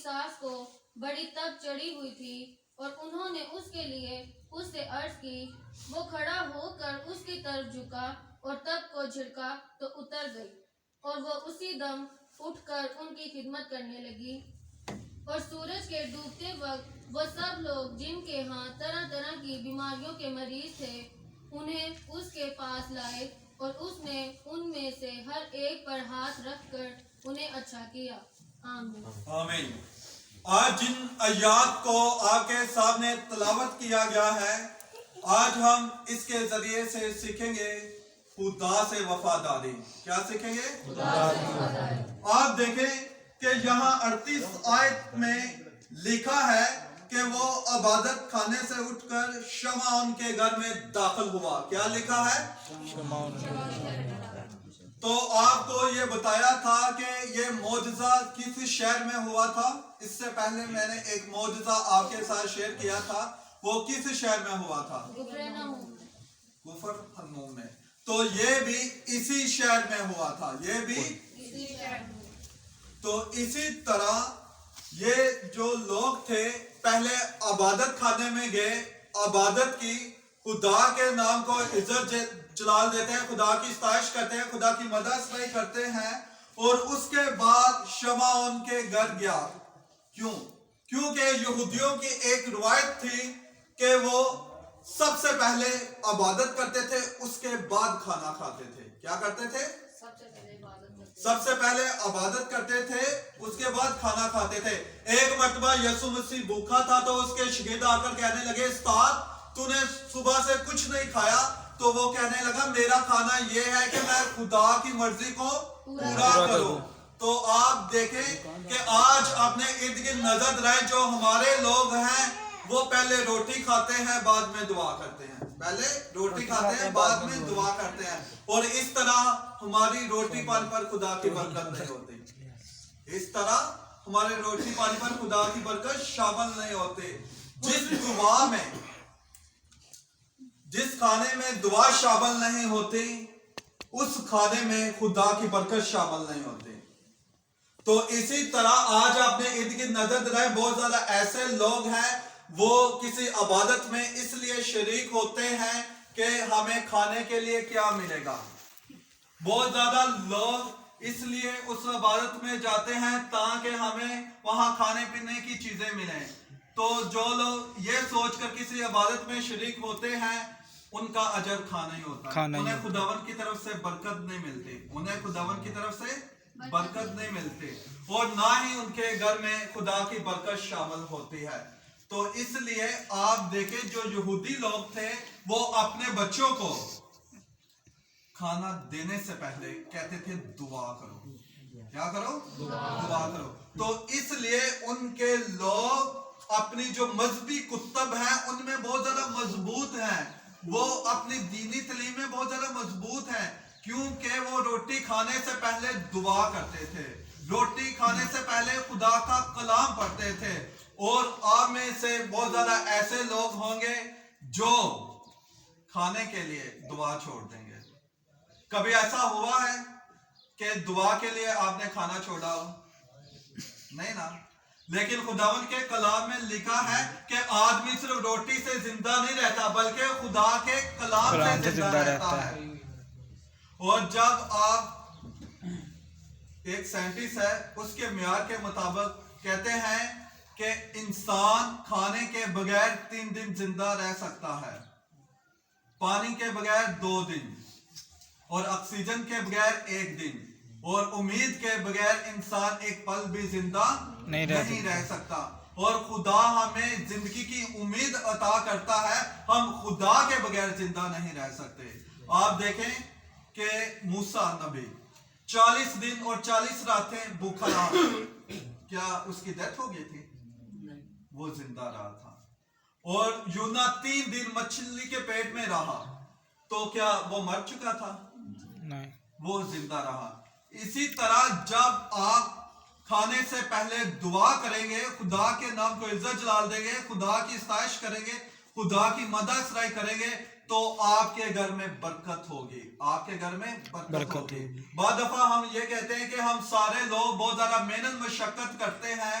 ساس کو بڑی تب چڑھی ہوئی تھی اور انہوں نے اس کے لیے اس سے عرض کی۔ وہ کھڑا ہو کر اس کی طرف جھکا اور تب کو جھڑکا تو اتر گئی، اور وہ اسی دم اٹھ کر ان کی خدمت کرنے لگی۔ اور سورج کے ڈوبتے وقت وہ سب لوگ جن کے ہاں طرح طرح کی بیماریوں کے مریض تھے انہیں اس کے پاس لائے، اور اس نے ان میں سے ہر ایک پر ہاتھ رکھ کر انہیں اچھا کیا۔ آمین۔ آمین۔ آج جن آیات کو آپ کے سامنے تلاوت کیا گیا ہے، آج ہم اس کے ذریعے سے سیکھیں گے خدا سے وفاداری۔ کیا سیکھیں گے؟ خدا سے وفاداری۔ آپ دیکھیں کہ یہاں 38 آیت میں لکھا ہے کہ وہ عبادت خانے سے اٹھ کر شمعون کے گھر میں داخل ہوا۔ کیا لکھا ہے؟ تو آپ کو یہ بتایا تھا کہ یہ معجزہ کس شہر میں ہوا تھا؟ اس سے پہلے میں نے ایک معجزہ آپ کے ساتھ شیئر کیا تھا، وہ کس شہر میں ہوا تھا؟ کفرنہوم میں۔ تو یہ بھی اسی شہر میں ہوا تھا، یہ بھی تو اسی طرح یہ جو لوگ تھے پہلے عبادت خانے میں گئے، عبادت کی، خدا کے نام کو عزت جلال دیتے ہیں، خدا کی ستائش کرتے ہیں، خدا کی مدح ستائی کرتے ہیں، اور اس کے بعد شمعون کے گھر گیا۔ کیوں؟ کیونکہ یہودیوں کی ایک روایت تھی کہ وہ سب سے پہلے عبادت کرتے تھے، اس کے بعد کھانا کھاتے تھے۔ کیا کرتے تھے؟ سب سے پہلے عبادت کرتے تھے، اس کے بعد کھانا کھاتے تھے۔ ایک مرتبہ یسوع مسیح بھوکا تھا تو اس کے شاگرد آ کر کہنے لگے، استاد تو نے صبح سے کچھ نہیں کھایا؟ تو وہ کہنے لگا، میرا کھانا یہ ہے کہ میں خدا کی مرضی کو پورا کروں۔ تو آپ دیکھیں کہ آج اپنے ارد گرد نظر رہے، جو ہمارے لوگ ہیں وہ پہلے روٹی کھاتے ہیں بعد میں دعا کرتے ہیں، پہلے روٹی کھاتے ہیں بعد میں دعا کرتے ہیں، اور اس طرح ہماری روٹی پانی پر خدا کی برکت نہیں ہوتی، اس طرح ہمارے روٹی پانی پر خدا کی برکت شامل نہیں ہوتی۔ جس دعا میں، جس کھانے میں دعا شامل نہیں ہوتی، اس کھانے میں خدا کی برکت شامل نہیں ہوتی۔ تو اسی طرح آج اپنے ارد گرد نظر رہے، بہت زیادہ ایسے لوگ ہیں وہ کسی عبادت میں اس لیے شریک ہوتے ہیں کہ ہمیں کھانے کے لیے کیا ملے گا۔ بہت زیادہ لوگ اس لیے اس عبادت میں جاتے ہیں تاکہ ہمیں وہاں کھانے پینے کی چیزیں ملیں۔ تو جو لوگ یہ سوچ کر کسی عبادت میں شریک ہوتے ہیں ان کا اجر کھانا ہی ہوتا ہے، انہیں خداوند کی طرف سے برکت نہیں ملتی، انہیں خداوند کی طرف سے برکت نہیں ملتی، اور نہ ہی ان کے گھر میں خدا کی برکت شامل ہوتی ہے۔ تو اس لیے آپ دیکھیں جو یہودی لوگ تھے وہ اپنے بچوں کو کھانا دینے سے پہلے کہتے تھے دعا کرو۔ کیا کرو؟ دعا کرو۔ تو اس لیے ان کے لوگ اپنی جو مذہبی کتب ہیں ان میں بہت زیادہ مضبوط ہیں، وہ اپنی دینی تعلیم میں بہت زیادہ مضبوط ہیں، کیونکہ وہ روٹی کھانے سے پہلے دعا کرتے تھے، روٹی کھانے سے پہلے خدا کا کلام پڑھتے تھے۔ اور آپ میں سے بہت زیادہ ایسے لوگ ہوں گے جو کھانے کے لیے دعا چھوڑ دیں گے۔ کبھی ایسا ہوا ہے کہ دعا کے لیے آپ نے کھانا چھوڑا ہو؟ نہیں نا۔ لیکن خداوند کے کلام میں لکھا ہے کہ آدمی صرف روٹی سے زندہ نہیں رہتا بلکہ خدا کے کلام سے زندہ رہتا ہے۔ اور جب آپ، ایک سائنٹسٹ ہے اس کے معیار کے مطابق کہتے ہیں کہ انسان کھانے کے بغیر 3 دن زندہ رہ سکتا ہے، پانی کے بغیر 2 دن، اور آکسیجن کے بغیر 1 دن، اور امید کے بغیر انسان ایک پل بھی زندہ نہیں رہ سکتا۔ اور خدا ہمیں زندگی کی امید عطا کرتا ہے، ہم خدا کے بغیر زندہ نہیں رہ سکتے۔ آپ دیکھیں کہ موسیٰ نبی 40 دن اور 40 راتیں بھوکا رہا، کیا اس کی ڈیتھ ہو گئی تھی؟ وہ زندہ رہا تھا۔ اور یونا 3 دن مچھلی کے پیٹ میں رہا، تو کیا وہ مر چکا تھا؟ نہیں، وہ زندہ رہا۔ اسی طرح جب آپ کھانے سے پہلے دعا کریں گے، خدا کے نام کو عزت جلال دیں گے، خدا کی ستائش کریں گے، خدا کی مدح ستائی کریں گے، تو آپ کے گھر میں برکت ہوگی، آپ کے گھر میں برکت ہوگی۔ بعض دفعہ ہم یہ کہتے ہیں کہ ہم سارے لوگ بہت زیادہ محنت مشقت کرتے ہیں،